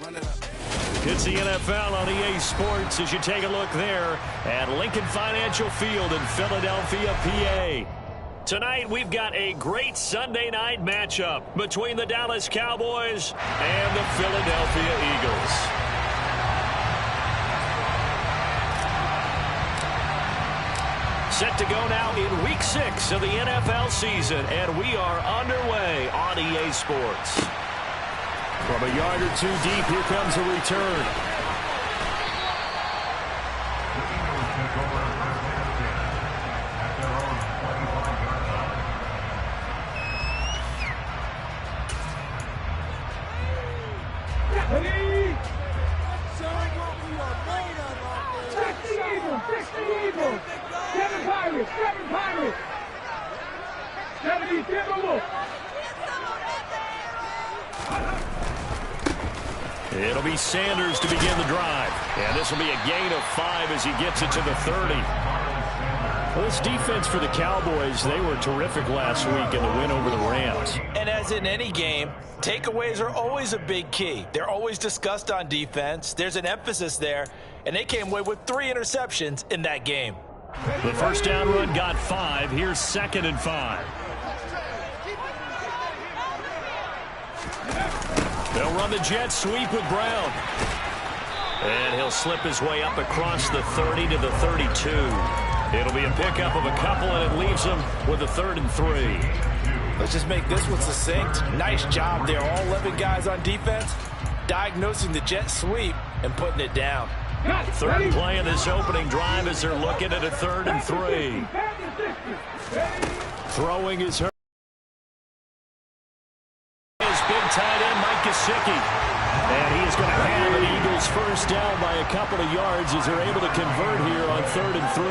It's the NFL on EA Sports as you take a look there at Lincoln Financial Field in Philadelphia, PA. Tonight, we've got a great Sunday night matchup between the Dallas Cowboys and the Philadelphia Eagles. Set to go now in Week 6 of the NFL season, and we are underway on EA Sports. From a yard or two deep, here comes a return. It'll be Sanders to begin the drive. And this will be a gain of 5 as he gets it to the 30. Well, this defense for the Cowboys, they were terrific last week in the win over the Rams. And as in any game, takeaways are always a big key. They're always discussed on defense. There's an emphasis there. And they came away with 3 interceptions in that game. The first down run got 5. Here's 2nd and 5. They'll run the jet sweep with Brown. And he'll slip his way up across the 30 to the 32. It'll be a pickup of a couple, and it leaves him with a 3rd and 3. Let's just make this one succinct. Nice job there. All 11 guys on defense diagnosing the jet sweep and putting it down. Third play of this opening drive as they're looking at a 3rd and 3. Throwing his big tight end, Mike Gesicki. And he is going to have an Eagles first down by a couple of yards as they're able to convert here on 3rd and 3.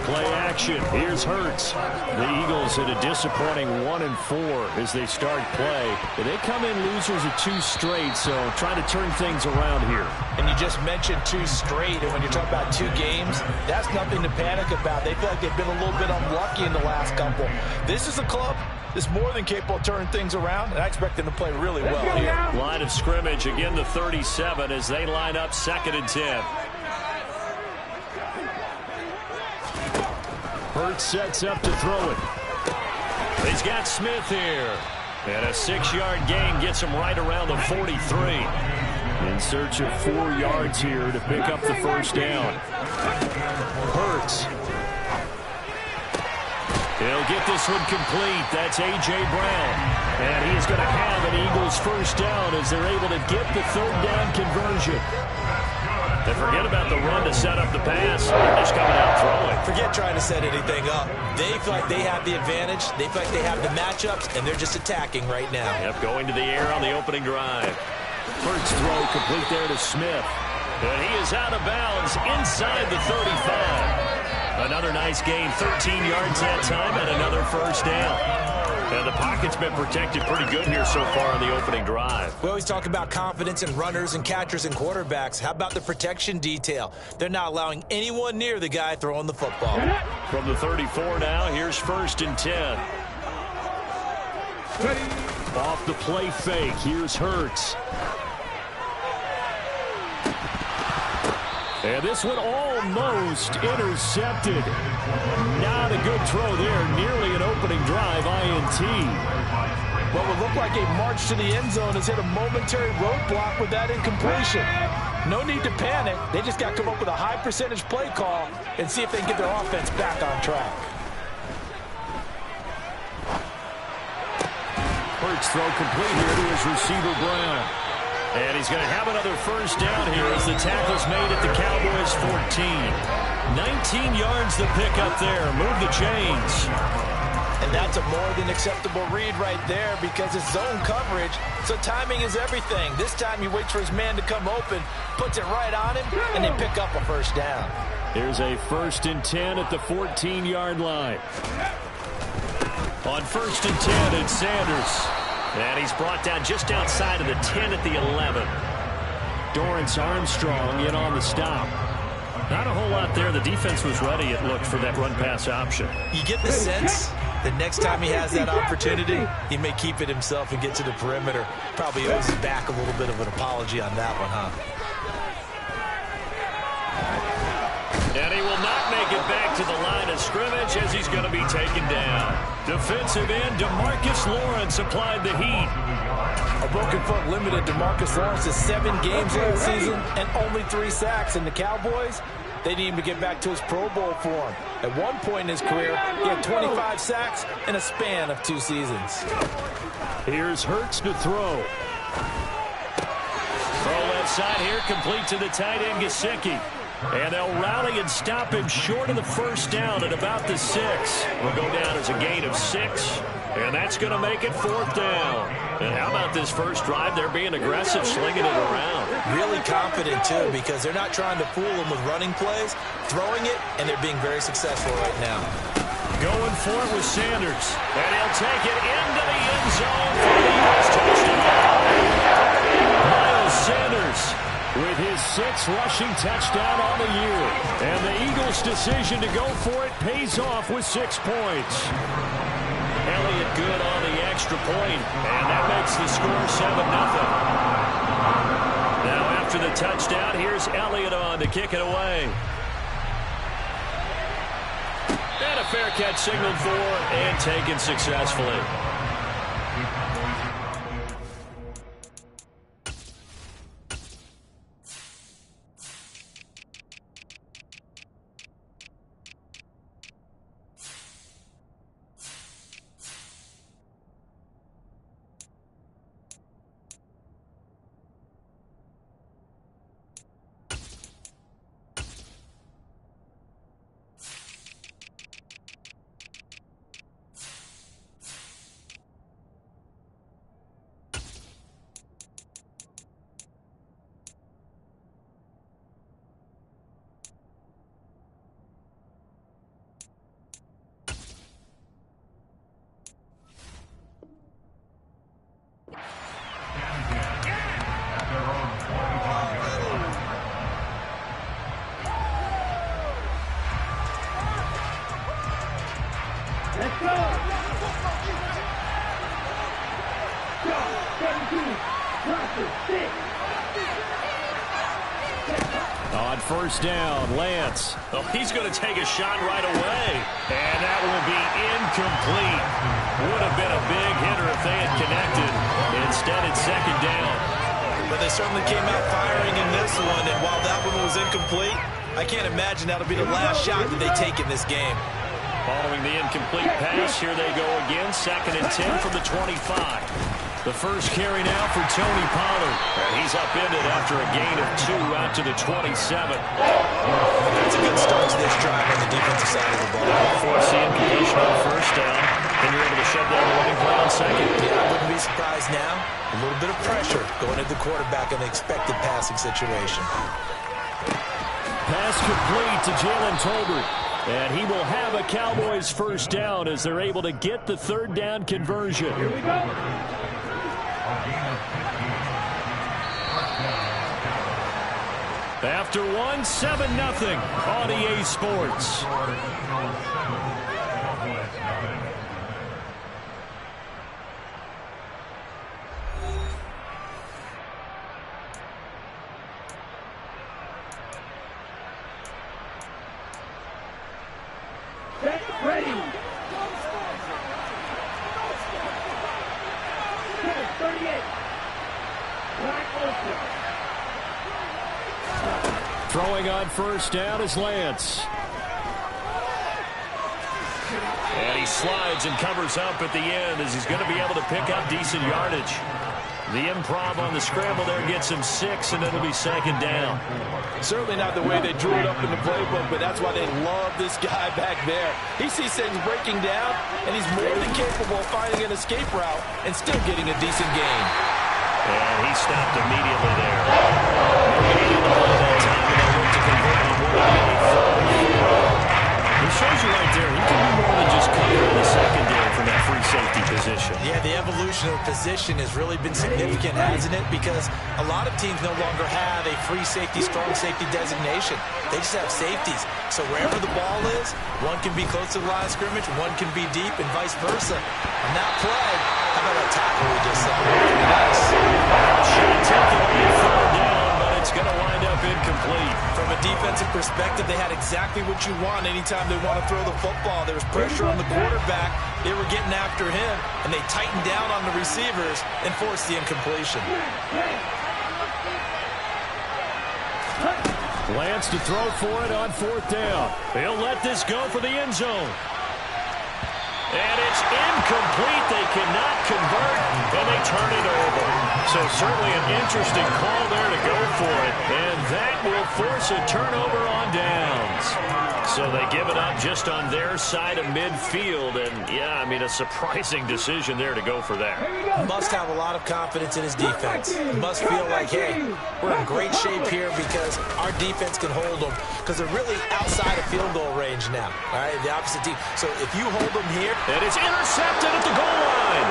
Play action. Here's Hurts. The Eagles at a disappointing 1-4 as they start play. They come in losers of 2 straight, so trying to turn things around here. And you just mentioned 2 straight, and when you're talking about 2 games, that's nothing to panic about. They feel like they've been a little bit unlucky in the last couple. This is a club that's more than capable of turning things around, and I expect them to play really well here. Line of scrimmage, again the 37 as they line up 2nd and 10. Hurts sets up to throw it. He's got Smith here. And a 6-yard gain gets him right around the 43. In search of 4 yards here to pick up the first down. Hurts. He'll get this one complete. That's A.J. Brown. And he is going to have an Eagles first down as they're able to get the 3rd down conversion. And forget about the run to set up the pass. They're just coming out throwing. Forget trying to set anything up. They feel like they have the advantage. They feel like they have the matchups, and they're just attacking right now. Yep, going to the air on the opening drive. First throw complete there to Smith. And he is out of bounds inside the 35. Another nice gain, 13 yards that time, and another first down. And the pocket's been protected pretty good here so far on the opening drive. We always talk about confidence in runners and catchers and quarterbacks. How about the protection detail? They're not allowing anyone near the guy throwing the football. From the 34 now, here's 1st and 10. Off the play fake, here's Hurts. And this one almost intercepted. Not a good throw there. Nearly an opening drive, INT. What would look like a march to the end zone has hit a momentary roadblock with that incompletion. No need to panic. They just got to come up with a high percentage play call and see if they can get their offense back on track. Hurts throw complete here to his receiver, Brown. And he's going to have another first down here as the tackle's made at the Cowboys 14. 19 yards to pick up there. Move the chains. And that's a more than acceptable read right there because it's zone coverage, so timing is everything. This time he waits for his man to come open, puts it right on him, and they pick up a first down. Here's a 1st and 10 at the 14-yard line. On 1st and 10, it's Sanders. And he's brought down just outside of the 10 at the 11. Dorrance Armstrong in on the stop. Not a whole lot there. The defense was ready, it looked, for that run-pass option. You get the sense The next time he has that opportunity, he may keep it himself and get to the perimeter. Probably owes his back a little bit of an apology on that one, huh? And he will not make it back to the line of scrimmage as he's going to be taken down. Defensive end DeMarcus Lawrence applied the heat. A broken foot limited DeMarcus Lawrence to 7 games last season and only 3 sacks. And the Cowboys, they need him to get back to his Pro Bowl form. At one point in his career, he had 25 sacks in a span of 2 seasons. Here's Hurts to throw. Throw left side here, complete to the tight end Gesicki. And they'll rally and stop him short of the first down at about the 6. Will go down as a gain of 6. And that's going to make it 4th down. And how about this first drive? They're being aggressive, slinging it around. Really confident, too, because they're not trying to fool him with running plays, throwing it, and they're being very successful right now. Going for it with Sanders. And he'll take it into the end zone for the Eagles touchdown. Myles Sanders with his 6th rushing touchdown on the year. And the Eagles' decision to go for it pays off with 6 points. Elliott good on the extra point, and that makes the score 7-0. Now after the touchdown, here's Elliott on to kick it away. And a fair catch signaled for and taken successfully. On first down, Lance. Oh, he's going to take a shot right away. And that will be incomplete. Would have been a big hitter if they had connected. Instead, it's 2nd down. But they certainly came out firing in this one. And while that one was incomplete, I can't imagine that'll be the last shot that they take in this game. Following the incomplete pass, here they go again. 2nd and 10 from the 25. The first carry now for Tony Pollard. And he's upended after a gain of 2 out to the 27. That's a good start to this drive on the defensive side of the ball. Force the incompletion on first down. And you're able to shut down the running play on 2nd. Yeah, I wouldn't be surprised now. A little bit of pressure going at the quarterback in the expected passing situation. Pass complete to Jalen Tolbert. And he will have a Cowboys first down as they're able to get the 3rd down conversion. Here we go. After 1, 7-0 on EA Sports. Ready. 38. Throwing on first down is Lance. And he slides and covers up at the end as he's going to be able to pick up decent yardage. The improv on the scramble there gets him 6, and it'll be 2nd down. Certainly not the way they drew it up in the playbook, but that's why they love this guy back there. He sees things breaking down, and he's more than capable of finding an escape route and still getting a decent gain. And he stopped immediately there. He shows you right there, he can do more than just cover in the secondary from that free safety position. Yeah, the evolution of position has really been significant, hasn't it? Because a lot of teams no longer have a free safety, strong safety designation. They just have safeties. So wherever the ball is, one can be close to the line of scrimmage, one can be deep, and vice versa. On that play, how about that tackle we just saw? Nice. Should take the lead third down, but it's going to wind up incomplete. From a defensive perspective, they had exactly what you want anytime they want to throw the football. There was pressure on the quarterback. They were getting after him, and they tightened down on the receivers and forced the incompletion. Lance to throw for it on fourth down. He'll let this go for the end zone. And it's incomplete. They cannot convert, and they turn it over. So certainly an interesting call there to go for it. And that will force a turnover on downs. So they give it up just on their side of midfield. And, yeah, I mean, a surprising decision there to go for that. Must have a lot of confidence in his defense. Must feel like, hey, we're in great shape here because our defense can hold them. Because they're really outside of field goal range now. All right, the opposite team. So if you hold them here. And it's intercepted at the goal line.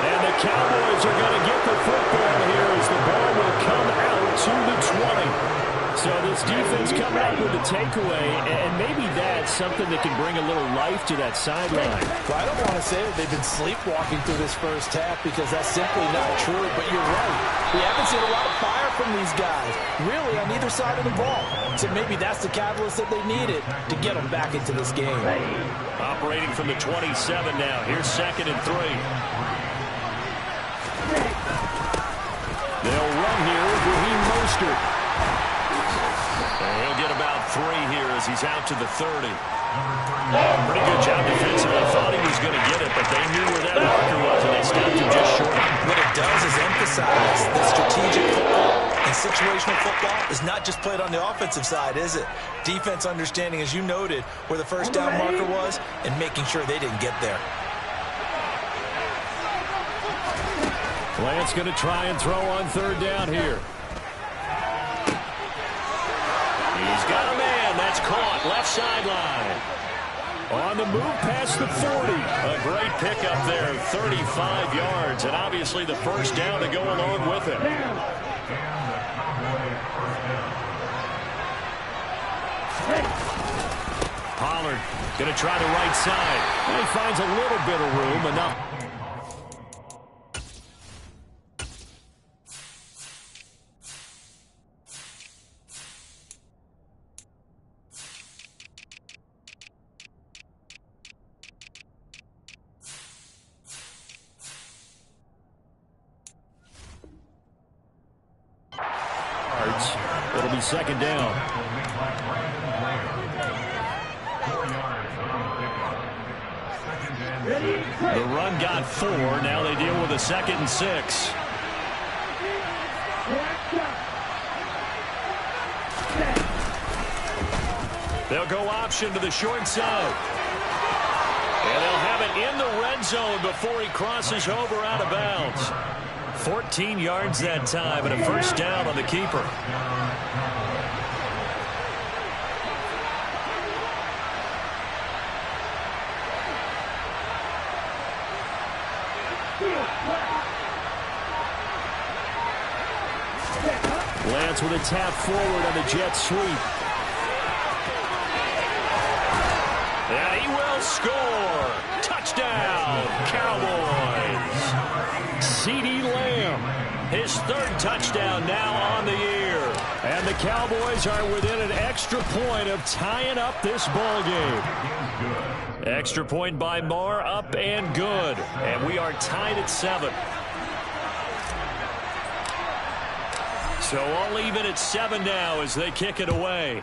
And the Cowboys are going to get the football here as the ball will come out to the 20. So this defense coming up with a takeaway, and maybe that's something that can bring a little life to that sideline. Well, I don't want to say that they've been sleepwalking through this first half because that's simply not true, but you're right. We haven't seen a lot of fire from these guys, really, on either side of the ball. So maybe that's the catalyst that they needed to get them back into this game. Operating from the 27 now. Here's 2nd and 3. They'll run here with Raheem Mostert. And he'll get about 3 here as he's out to the 30. Pretty good job defensively. Thought he was going to get it, but they knew where that marker was, and they stopped him just short. What it does is emphasize that strategic football and situational football is not just played on the offensive side, is it? Defense understanding, as you noted, where the first down marker was and making sure they didn't get there. Lance going to try and throw on 3rd down here. He's got a man. That's caught. Left sideline. On the move past the 40. A great pickup there. 35 yards. And obviously the first down to go along with it. Pollard going to try the right side. He finds a little bit of room. Enough. It'll be 2nd down. The run got 4. Now they deal with a 2nd and 6. They'll go option to the short side. And they'll have it in the red zone before he crosses over out of bounds. 14 yards that time and a first down on the keeper. Lance with a tap forward on the jet sweep. And he will score. Touchdown, Cowboys. C.D. Lamb, his 3rd touchdown now on the year. And the Cowboys are within an extra point of tying up this ball game. Extra point by Marr, up and good. And we are tied at 7. So all even at 7 now as they kick it away.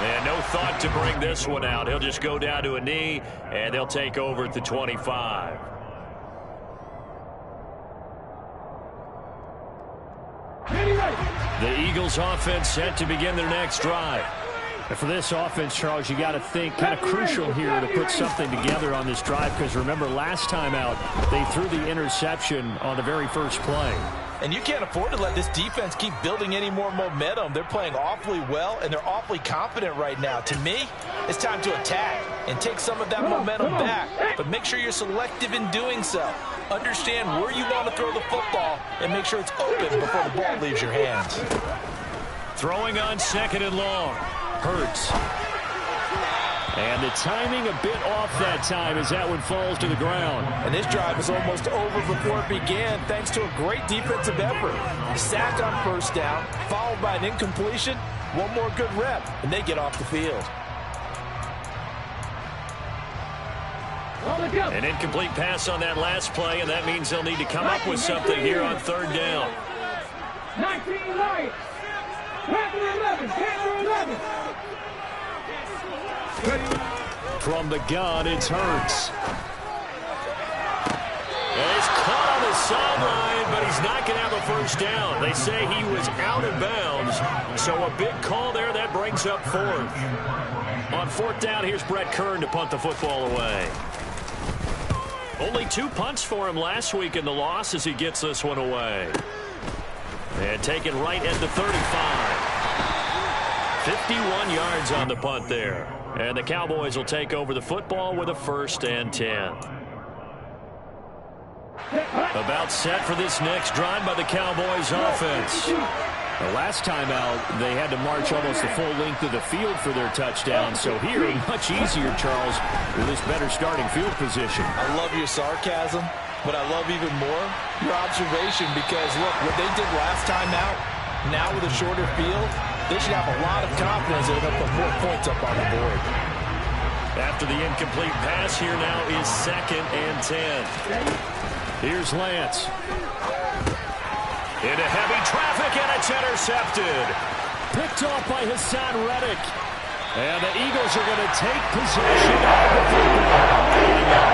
And no thought to bring this one out. He'll just go down to a knee, and they'll take over at the 25. The Eagles offense set to begin their next drive. And for this offense, Charles, you got to think kind of crucial here to put something together on this drive, because remember last time out, they threw the interception on the very first play. And you can't afford to let this defense keep building any more momentum. They're playing awfully well, and they're awfully confident right now. To me, it's time to attack and take some of that momentum back. But make sure you're selective in doing so. Understand where you want to throw the football and make sure it's open before the ball leaves your hands. Throwing on 2nd and long. Hurts. And the timing a bit off that time as that one falls to the ground. And this drive is almost over before it began thanks to a great defensive effort. Sack on 1st down, followed by an incompletion. One more good rep, and they get off the field. An incomplete pass on that last play, and that means they'll need to come up with something here on 3rd down. 19 Lions. Panther 11. Panther 11. From the gun, it's Hurts. And he's caught on the sideline, but he's not going to have a 1st down. They say he was out of bounds, so a big call there. That brings up 4th. On 4th down, here's Brett Kern to punt the football away. Only 2 punts for him last week in the loss as he gets this one away. And taken right at the 35. 51 yards on the punt there. And the Cowboys will take over the football with a 1st and 10. About set for this next drive by the Cowboys offense. The last time out, they had to march almost the full length of the field for their touchdown. So here, much easier, Charles, with this better starting field position. I love your sarcasm, but I love even more your observation because, look, what they did last time out, now with a shorter field, they should have a lot of confidence they're going to put more points up on the board. After the incomplete pass, here now is 2nd and 10. Here's Lance. Into heavy traffic, and it's intercepted. Picked off by Hassan Reddick. And the Eagles are going to take possession of the football.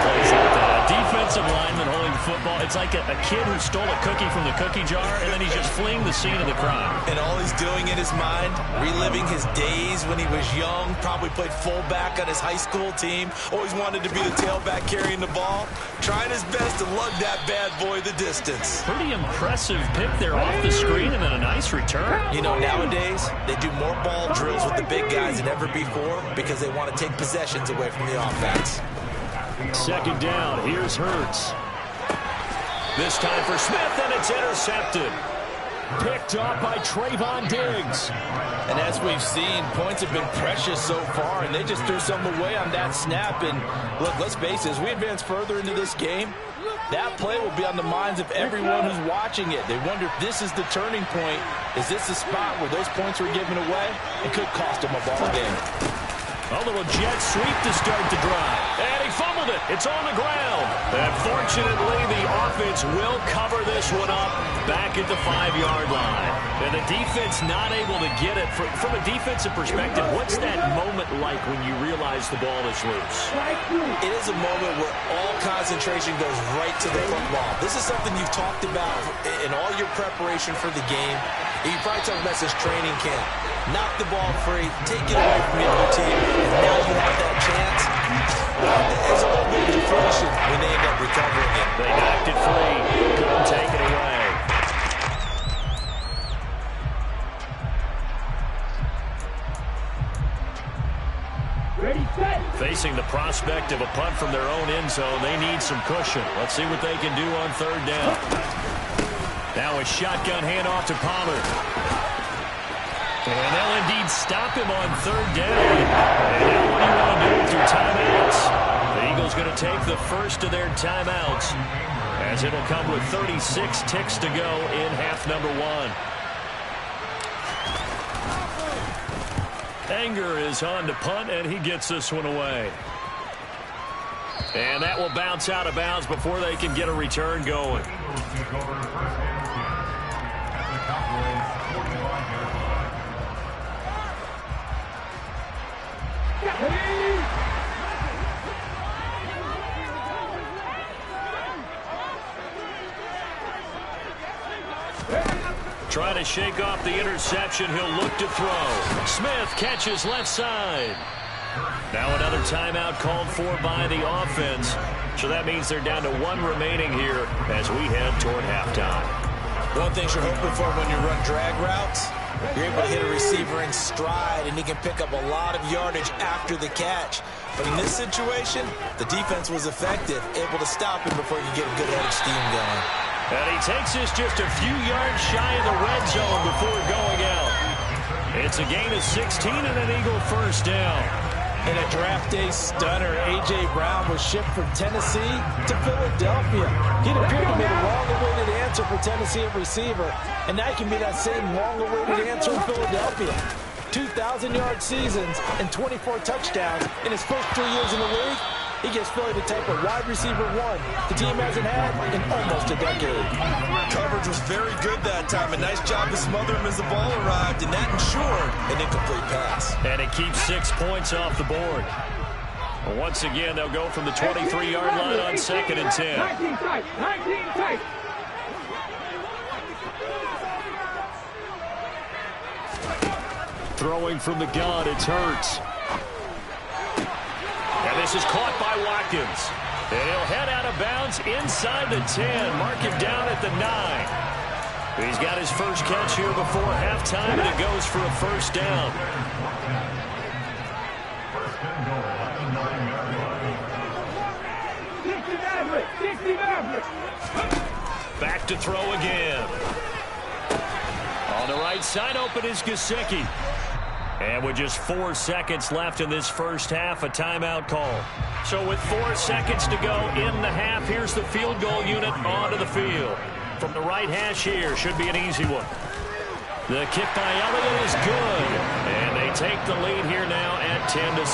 Plays like that. Defensive lineman holding the football. It's like a kid who stole a cookie from the cookie jar, and then he's just fleeing the scene of the crime. And all he's doing in his mind, reliving his days when he was young, probably played fullback on his high school team, always wanted to be the tailback carrying the ball, trying his best to lug that bad boy the distance. Pretty impressive pick there off the screen, and then a nice return. You know, nowadays, they do more ball drills with the big guys than ever before because they want to take possessions away from the offense. 2nd down, here's Hurts. This time for Smith, and it's intercepted. Picked off by Trayvon Diggs. And as we've seen, points have been precious so far, and they just threw something away on that snap. And look, let's face it, as we advance further into this game, that play will be on the minds of everyone who's watching it. They wonder if this is the turning point. Is this the spot where those points were given away? It could cost them a ball game. A little jet sweep to start the drive. And he fumbled it. It's on the ground. And fortunately, the offense will cover this one up back at the 5-yard line. And the defense not able to get it. From a defensive perspective, what's that moment like when you realize the ball is loose? It is a moment where all concentration goes right to the football. This is something you've talked about in all your preparation for the game. You probably talked about this training camp. Knock the ball free, take it away from your other team, and now you have that chance. There's a little bit of deflation when they end up recovering it. They knocked it free. Couldn't take it away. Ready, set. Facing the prospect of a punt from their own end zone, they need some cushion. Let's see what they can do on 3rd down. Now a shotgun handoff to Pollard. And they'll indeed stop him on 3rd down. And now what do you want to do with your timeouts? The Eagles going to take the first of their timeouts as it'll come with 36 ticks to go in half number 1. Anger is on to punt, and he gets this one away. And that will bounce out of bounds before they can get a return going. Trying to shake off the interception. He'll look to throw. Smith catches left side. Now another timeout called for by the offense. So that means they're down to 1 remaining here as we head toward halftime. One thing you're hoping for when you run drag routes, you're able to hit a receiver in stride, and he can pick up a lot of yardage after the catch. But in this situation, the defense was effective, able to stop him before he could get a good head of steam going. And he takes this just a few yards shy of the red zone before going out. It's a gain of 16 and an Eagle first down. In a draft day stunner, A.J. Brown was shipped from Tennessee to Philadelphia. He'd appeared to be the long-awaited answer for Tennessee at receiver, and now he can be that same long-awaited answer in Philadelphia. 2,000-yard seasons and 24 touchdowns in his first 3 years in the league. He gives Philly the type of wide receiver one the team hasn't had in almost a decade. Coverage was very good that time. A nice job to smother him as the ball arrived, and that ensured an incomplete pass. And it keeps 6 points off the board. Once again, they'll go from the 23-yard line on 2nd and 10. 19 tight, 19 tight. Throwing from the gun, it's Hurts. And this is caught by Watkins. And he'll head out of bounds inside the 10. Mark him down at the 9. He's got his first catch here before halftime, and it goes for a first down. Back to throw again. On the right side, open is Gesicki. And with just 4 seconds left in this first half, a timeout call. So with 4 seconds to go in the half, here's the field goal unit onto the field. From the right hash here, should be an easy one. The kick by Elliott is good. And they take the lead here now at 10-7.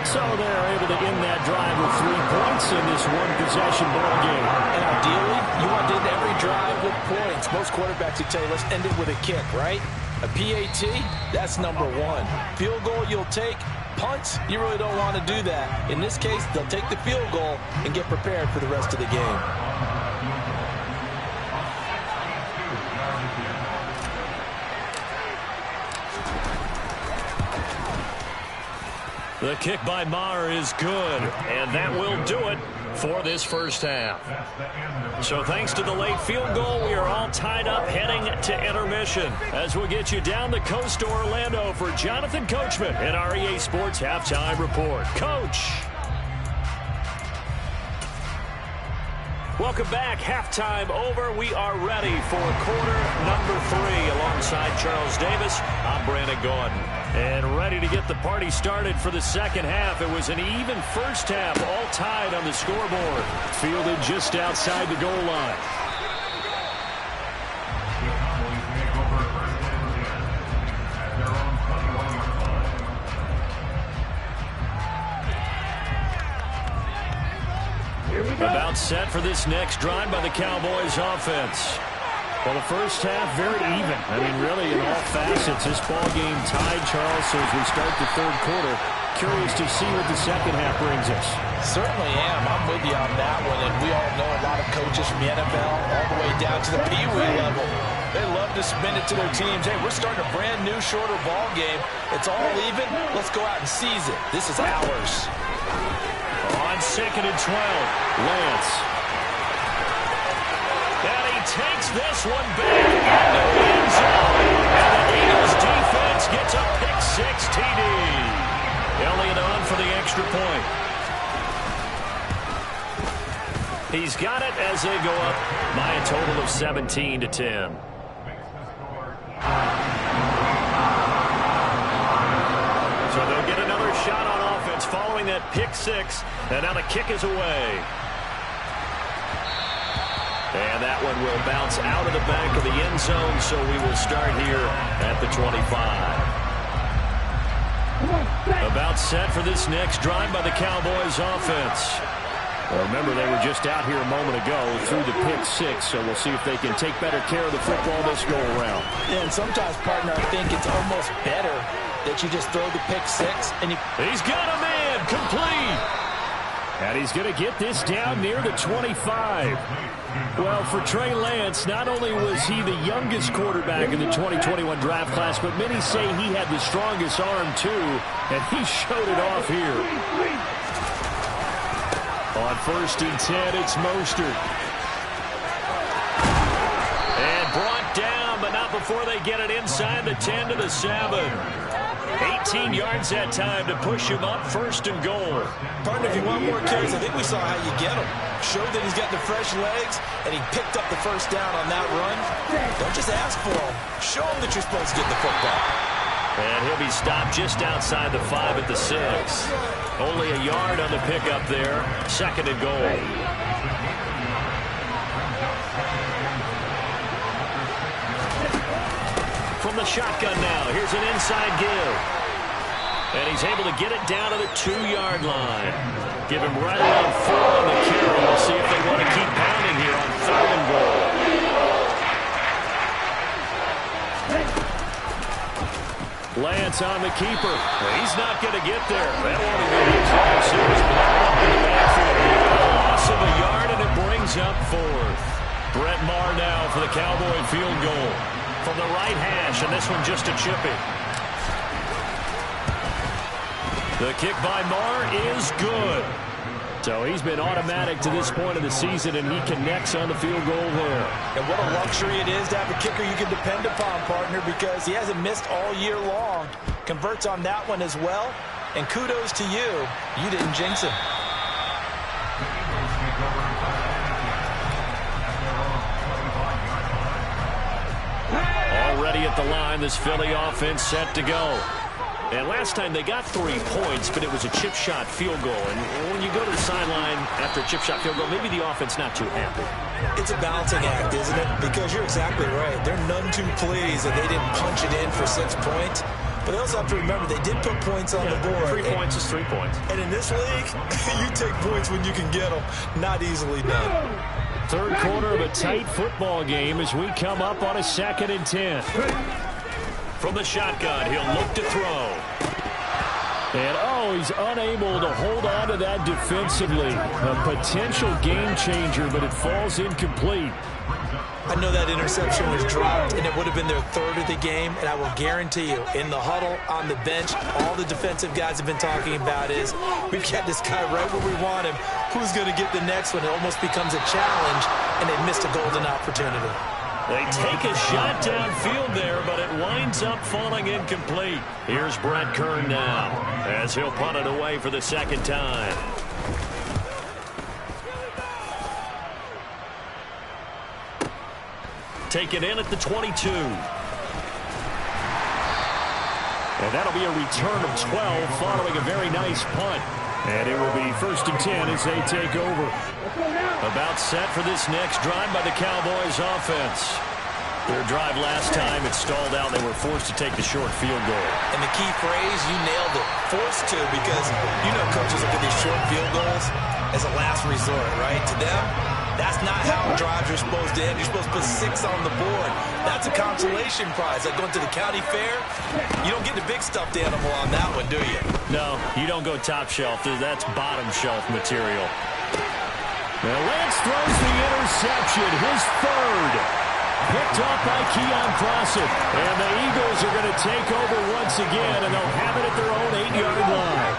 So they're able to end that drive with 3 points in this one-possession ball game. And ideally, you want to end every drive with points. Most quarterbacks would tell you, let's end it with a kick, right? A PAT, that's number 1. Field goal you'll take. Punts, you really don't want to do that. In this case, they'll take the field goal and get prepared for the rest of the game. The kick by Maher is good, and that will do it for this first half. So thanks to the late field goal, we are all tied up heading to intermission as we get you down the coast to Orlando for Jonathan Coachman in our EA Sports Halftime Report. Coach. Welcome back. Halftime over. We are ready for quarter number 3 alongside Charles Davis. I'm Brandon Gordon. And ready to get the party started for the second half. It was an even first half, all tied on the scoreboard. Fielded just outside the goal line. About set for this next drive by the Cowboys offense. Well, the first half, very even. I mean, really, in all facets, this ball game tied, Charles. So as we start the third quarter, curious to see what the second half brings us. Certainly am. I'm with you on that one. And we all know a lot of coaches from the NFL all the way down to the Pee Wee level. They love to spin it to their teams. Hey, we're starting a brand new, shorter ball game. It's all even. Let's go out and seize it. This is ours. On 2nd and 12, Lance. And he takes this one back into the end zone. And the Eagles defense gets a pick-6 TD. Elliott on for the extra point. He's got it as they go up by a total of 17-10. So they'll get another shot on offense following that pick-6. And now the kick is away. And that one will bounce out of the back of the end zone, so we will start here at the 25. About set for this next drive by the Cowboys offense. Well, remember, they were just out here a moment ago through the pick-6, so we'll see if they can take better care of the football this go-around. Yeah, and sometimes, partner, I think it's almost better that you just throw the pick-6 and he's got a man complete. And he's going to get this down near the 25. Well, for Trey Lance, not only was he the youngest quarterback in the 2021 draft class, but many say he had the strongest arm, too, and he showed it off here. On 1st and 10, it's Mostert. before they get it inside the 10 to the 7. 18 yards that time to push him up 1st and goal. Partner, if you want more carries, I think we saw how you get him. Showed that he's got the fresh legs, and he picked up the 1st down on that run. Don't just ask for him. Show him that you're supposed to get the football. And he'll be stopped just outside the 5 at the 6. Only a yard on the pickup there. 2nd and goal. From the shotgun now, here's an inside give. And he's able to get it down to the 2-yard line. Give him right around 4 on the carry. We'll see if they want to keep pounding here on 3rd and goal. Lance on the keeper. He's not going to get there. That won't even be close. It was blocked up in the backfield. A loss of a yard, and it brings up 4th. Brett Maher now for the Cowboy field goal. From the right hash, and this one just a chippy. The kick by Maher is good. So he's been automatic to this point of the season, and he connects on the field goal there. And what a luxury it is to have a kicker you can depend upon, partner, because he hasn't missed all year long. Converts on that one as well. And kudos to you. You didn't jinx him. Already at the line, this Philly offense set to go. And last time they got 3 points, but it was a chip shot field goal. And when you go to the sideline after a chip shot field goal, maybe the offense not too happy. It's a balancing act, isn't it? Because you're exactly right. They're none too pleased that they didn't punch it in for 6 points. But they also have to remember they did put points on the board. 3 points is 3 points. And in this league, you take points when you can get them. Not easily done. 3rd quarter of a tight football game as we come up on a 2nd and 10. From the shotgun, he'll look to throw. And, he's unable to hold on to that defensively. A potential game changer, but it falls incomplete. I know that interception was dropped, and it would have been their 3rd of the game, and I will guarantee you, in the huddle, on the bench, all the defensive guys have been talking about is, we've got this guy right where we want him. Who's going to get the next one? It almost becomes a challenge, and they missed a golden opportunity. They take a shot downfield there, but it winds up falling incomplete. Here's Brett Kern now, as he'll punt it away for the 2nd time. Taken in at the 22. And that'll be a return of 12 following a very nice punt. And it will be 1st and 10 as they take over. About set for this next drive by the Cowboys offense. Their drive last time, it stalled out. They were forced to take the short field goal. And the key phrase, you nailed it. Forced to, because you know coaches look at these short field goals as a last resort, right? To them, that's not how drives are supposed to end. You're supposed to put 6 on the board. That's a consolation prize. Like going to the county fair, you don't get the big stuffed animal on that one, do you? No, you don't go top shelf. That's bottom shelf material. Now Lance throws the interception, his 3rd. Picked off by Keon Crossett. And the Eagles are going to take over once again, and they'll have it at their own 8-yard line.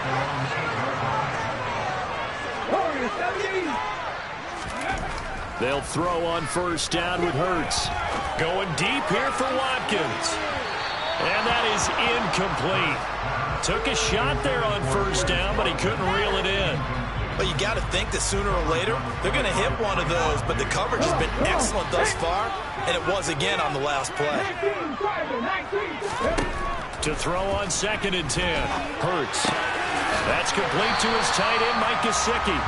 They'll throw on 1st down with Hurts. Going deep here for Watkins. And that is incomplete. Took a shot there on 1st down, but he couldn't reel it in. But you got to think that sooner or later, they're going to hit one of those. But the coverage has been excellent thus far, and it was again on the last play. To throw on 2nd and 10. Hurts. That's complete to his tight end, Mike Gesicki.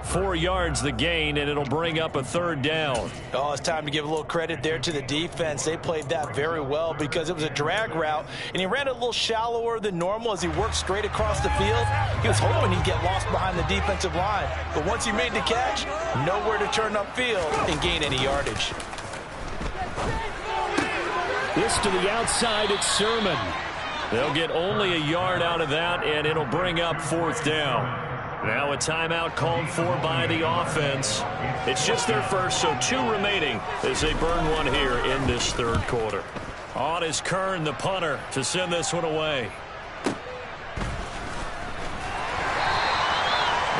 4 yards the gain, and it'll bring up a 3rd down. Oh, it's time to give a little credit there to the defense. They played that very well because it was a drag route, and he ran a little shallower than normal as he worked straight across the field. He was hoping he'd get lost behind the defensive line, but once he made the catch, nowhere to turn upfield and gain any yardage. This to the outside, it's Sermon. They'll get only a yard out of that, and it'll bring up 4th down. Now a timeout called for by the offense. It's just their first, so 2 remaining as they burn one here in this 3rd quarter. On is Kern, the punter, to send this one away.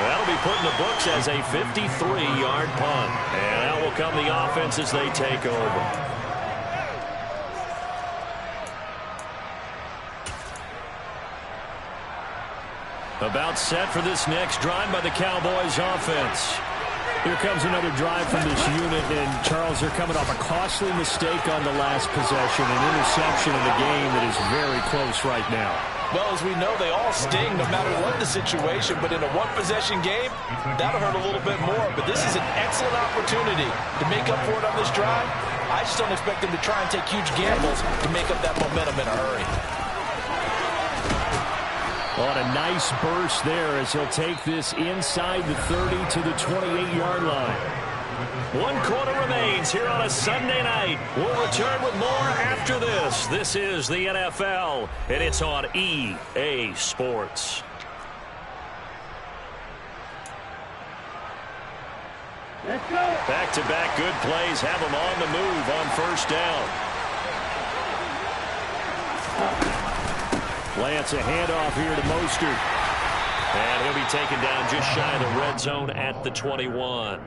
That'll be put in the books as a 53-yard punt. And out will come the offense as they take over. About set for this next drive by the Cowboys offense. Here comes another drive from this unit, and Charles, they're coming off a costly mistake on the last possession, an interception in the game that is very close right now. Well, as we know, they all sting no matter what the situation, but in a one-possession game, that'll hurt a little bit more. But this is an excellent opportunity to make up for it on this drive. I just don't expect them to try and take huge gambles to make up that momentum in a hurry. On a nice burst there as he'll take this inside the 30 to the 28-yard line. 1 quarter remains here on a Sunday night. We'll return with more after this. This is the NFL, and it's on EA Sports. Let's go. Back-to-back good plays have them on the move on first down. Lance, a handoff here to Mostert. And he'll be taken down just shy of the red zone at the 21.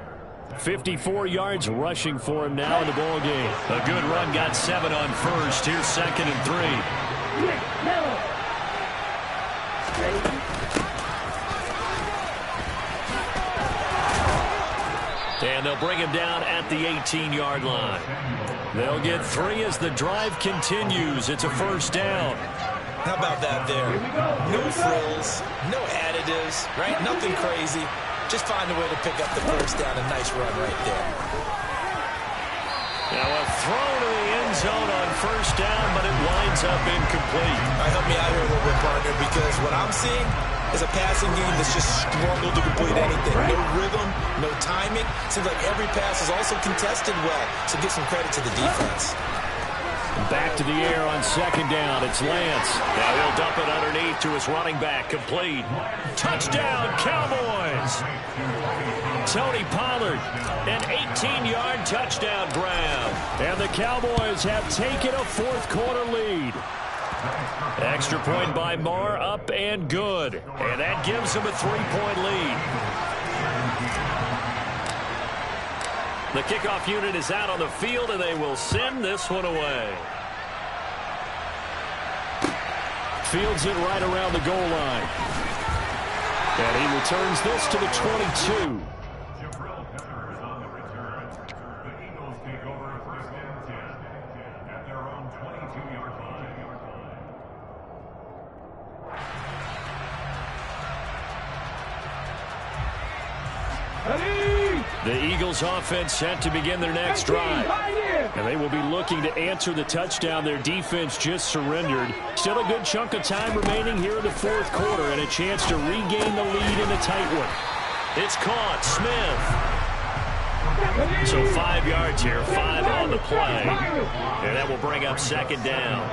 54 yards rushing for him now in the ball game. A good run, got 7 on first. Here's 2nd and 3. And they'll bring him down at the 18-yard line. They'll get 3 as the drive continues. It's a first down. How about that there? No frills, no additives, right? Nothing crazy. Just find a way to pick up the first down. A nice run right there. Now a throw to the end zone on first down, but it winds up incomplete. All right, help me out here a little bit, partner, because what I'm seeing is a passing game that's just struggled to complete anything. No rhythm, no timing. Seems like every pass is also contested well, so give some credit to the defense. Back to the air on second down. It's Lance. Now he'll dump it underneath to his running back. Complete. Touchdown, Cowboys. Tony Pollard, an 18-yard touchdown grab. And the Cowboys have taken a fourth-quarter lead. Extra point by Marr, up and good. And that gives them a 3-point lead. The kickoff unit is out on the field, and they will send this one away. Fields it right around the goal line. And he returns this to the 22. The Eagles offense set to begin their next drive. And they will be looking to answer the touchdown their defense just surrendered. Still a good chunk of time remaining here in the fourth quarter and a chance to regain the lead in a tight one. It's caught. Smith. So 5 yards here, 5 on the play. And that will bring up second down.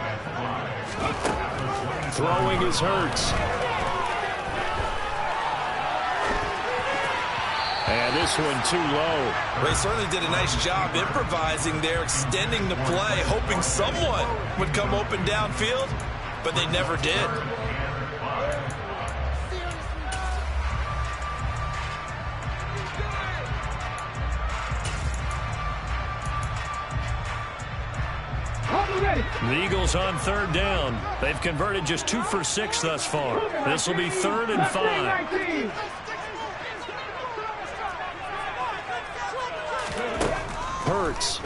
Throwing is Hurts. And this one too low. Well, he certainly did a nice job improvising there, extending the play, hoping someone would come open downfield, but they never did. The Eagles on third down. They've converted just 2 for 6 thus far. This will be 3rd and 5. Hurts.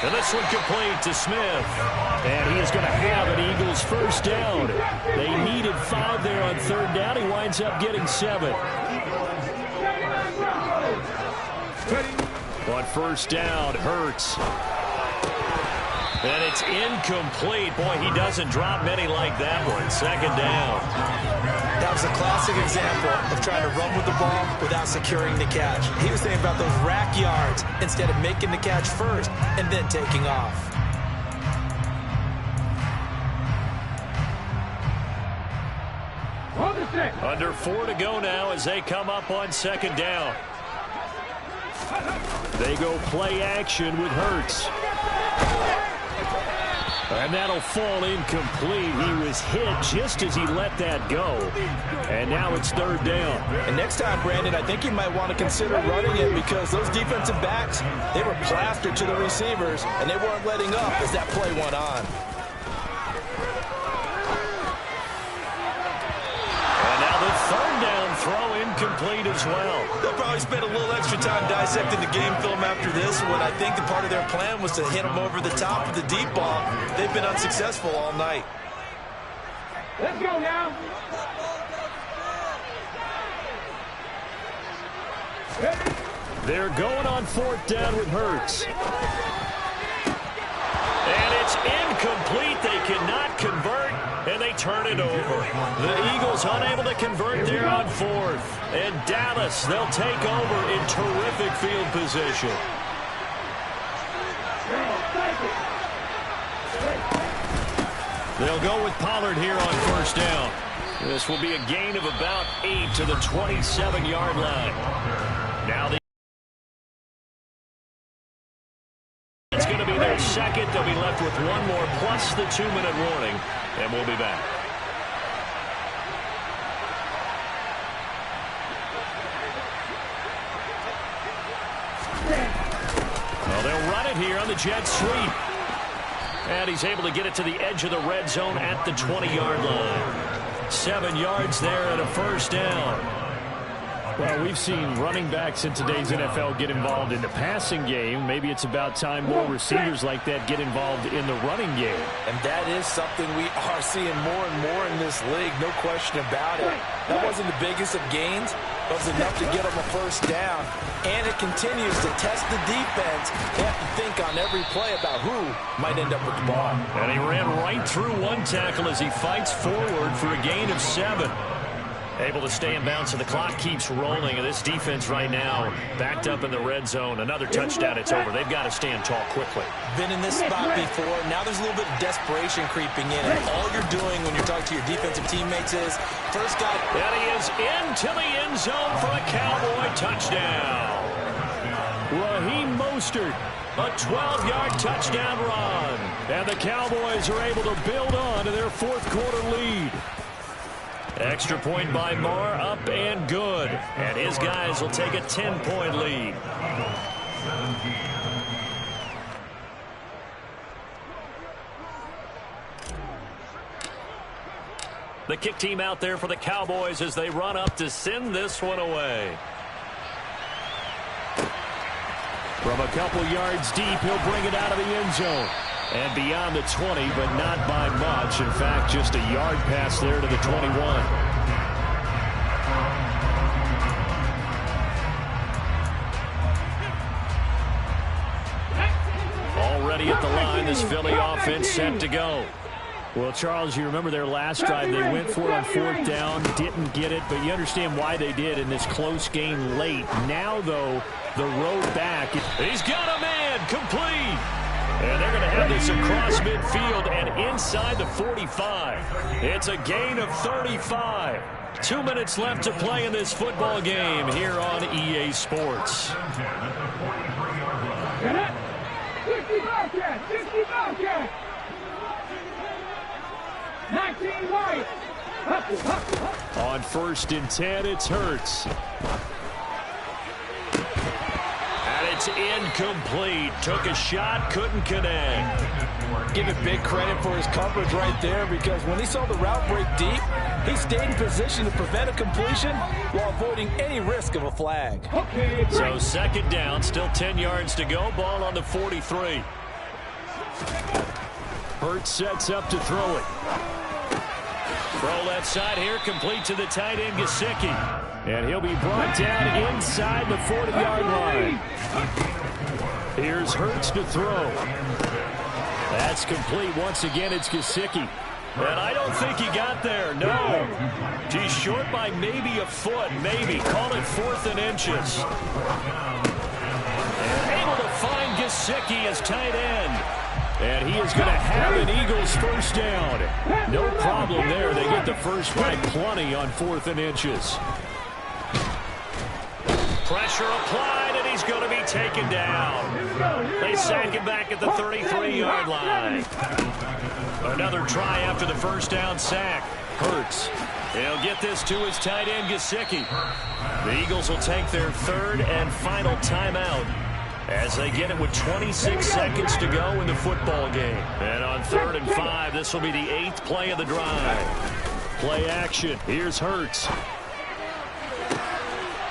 And this one complete to Smith. And he is going to have an Eagles first down. They needed 5 there on third down. He winds up getting 7. On first down, Hurts. And it's incomplete. Boy, he doesn't drop many like that one. Second down. That was a classic example of trying to run with the ball without securing the catch. He was thinking about those rack yards instead of making the catch first and then taking off. Under 4 to go now as they come up on second down. They go play action with Hurts. And that'll fall incomplete. He was hit just as he let that go. And now it's third down. And next time, Brandon, I think you might want to consider running it because those defensive backs, they were plastered to the receivers, and they weren't letting up as that play went on. incomplete as well. They'll probably spend a little extra time dissecting the game film after this one. I think the part of their plan was to hit them over the top of the deep ball. They've been unsuccessful all night. Let's go now. They're going on 4th down with Hurts. And it's incomplete. They cannot convert, and they turn it over. The Eagles unable to convert there on 4th. And Dallas, they'll take over in terrific field position. They'll go with Pollard here on 1st down. This will be a gain of about 8 to the 27-yard line. Now it's going to be their second. They'll be left with one more plus the 2-minute warning, and we'll be back. Well, they'll run it here on the jet sweep. And he's able to get it to the edge of the red zone at the 20-yard line. 7 yards there and a 1st down. Well, we've seen running backs in today's NFL get involved in the passing game. Maybe it's about time more receivers like that get involved in the running game. And that is something we are seeing more and more in this league, no question about it. That wasn't the biggest of gains, but it was enough to get them a 1st down. And it continues to test the defense. They have to think on every play about who might end up with the ball. And he ran right through one tackle as he fights forward for a gain of 7. Able to stay in bounds, so the clock keeps rolling. And this defense right now backed up in the red zone. Another touchdown, it's over. They've got to stand tall quickly. Been in this spot before. Now there's a little bit of desperation creeping in. And all you're doing when you're talking to your defensive teammates is first guy. And he is into the end zone for a Cowboy touchdown. Raheem Mostert, a 12-yard touchdown run. And the Cowboys are able to build on to their 4th quarter lead. Extra point by Marr, up and good. And his guys will take a 10-point lead. The kick team out there for the Cowboys as they run up to send this one away. From a couple yards deep, he'll bring it out of the end zone. And beyond the 20, but not by much. In fact, just a yard pass there to the 21. Already at the line, this Philly offense set to go. Well, Charles, you remember their last drive. They went for it on 4th down, didn't get it, but you understand why they did in this close game late. Now, though, the road back. He's got a man, complete. And they're going to have this across midfield and inside the 45. It's a gain of 35. 2 minutes left to play in this football game here on EA Sports. 60 Bobcat! 60 Bobcat! 19 white! On 1st and 10, it's Hurts. And it's incomplete. Took a shot, couldn't connect. Give it big credit for his coverage right there, because when he saw the route break deep, he stayed in position to prevent a completion while avoiding any risk of a flag. So 2nd down, still 10 yards to go. Ball on the 43. Hurts sets up to throw it. Throw left side here, complete to the tight end, Gesicki. And he'll be brought down inside the 40-yard line. Here's Hurts to throw. That's complete. Once again, it's Gesicki. And I don't think he got there. No. He's short by maybe a foot. Maybe. Call it 4th and inches. And able to find Gesicki as tight end. And he is going to have an Eagles 1st down. No problem there. They get the first by plenty on 4th and inches. Pressure applied, and he's going to be taken down. They sack him back at the 33-yard line. Another try after the 1st down sack. Hurts. He'll get this to his tight end, Gesicki. The Eagles will take their 3rd and final timeout as they get it with 26 seconds to go in the football game. And on 3rd and 5, this will be the 8th play of the drive. Play action. Here's Hurts.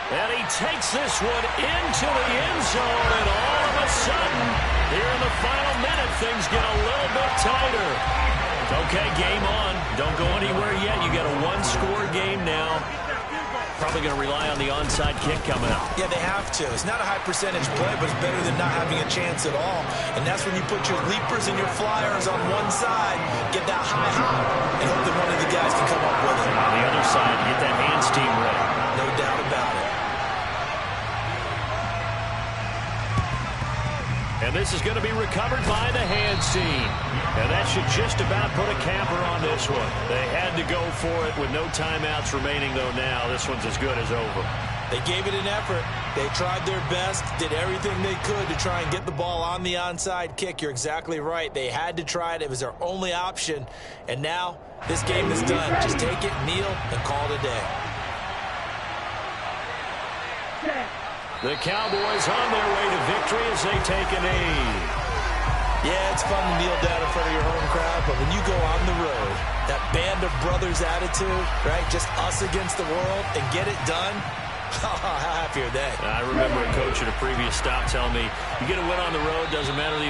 And he takes this one into the end zone, and all of a sudden, here in the final minute, things get a little bit tighter. Okay, game on. Don't go anywhere yet. You got a one-score game now. Probably going to rely on the onside kick coming up. Yeah, they have to. It's not a high-percentage play, but it's better than not having a chance at all. And that's when you put your leapers and your flyers on one side, get that high hop, and hope that one of the guys can come up with it. On the other side, get that hands team ready. No doubt about it. And this is going to be recovered by the hands team. And that should just about put a capper on this one. They had to go for it with no timeouts remaining, though now. This one's as good as over. They gave it an effort. They tried their best, did everything they could to try and get the ball on the onside kick. You're exactly right. They had to try it. It was their only option. And now this game is done. Just take it, kneel, and call it a day. The Cowboys on their way to victory as they take a knee. Yeah, it's fun to kneel down in front of your home crowd, but when you go on the road, that band of brothers attitude, right, just us against the world, and get it done, how happy are they? I remember a coach at a previous stop telling me, you get a win on the road, doesn't matter the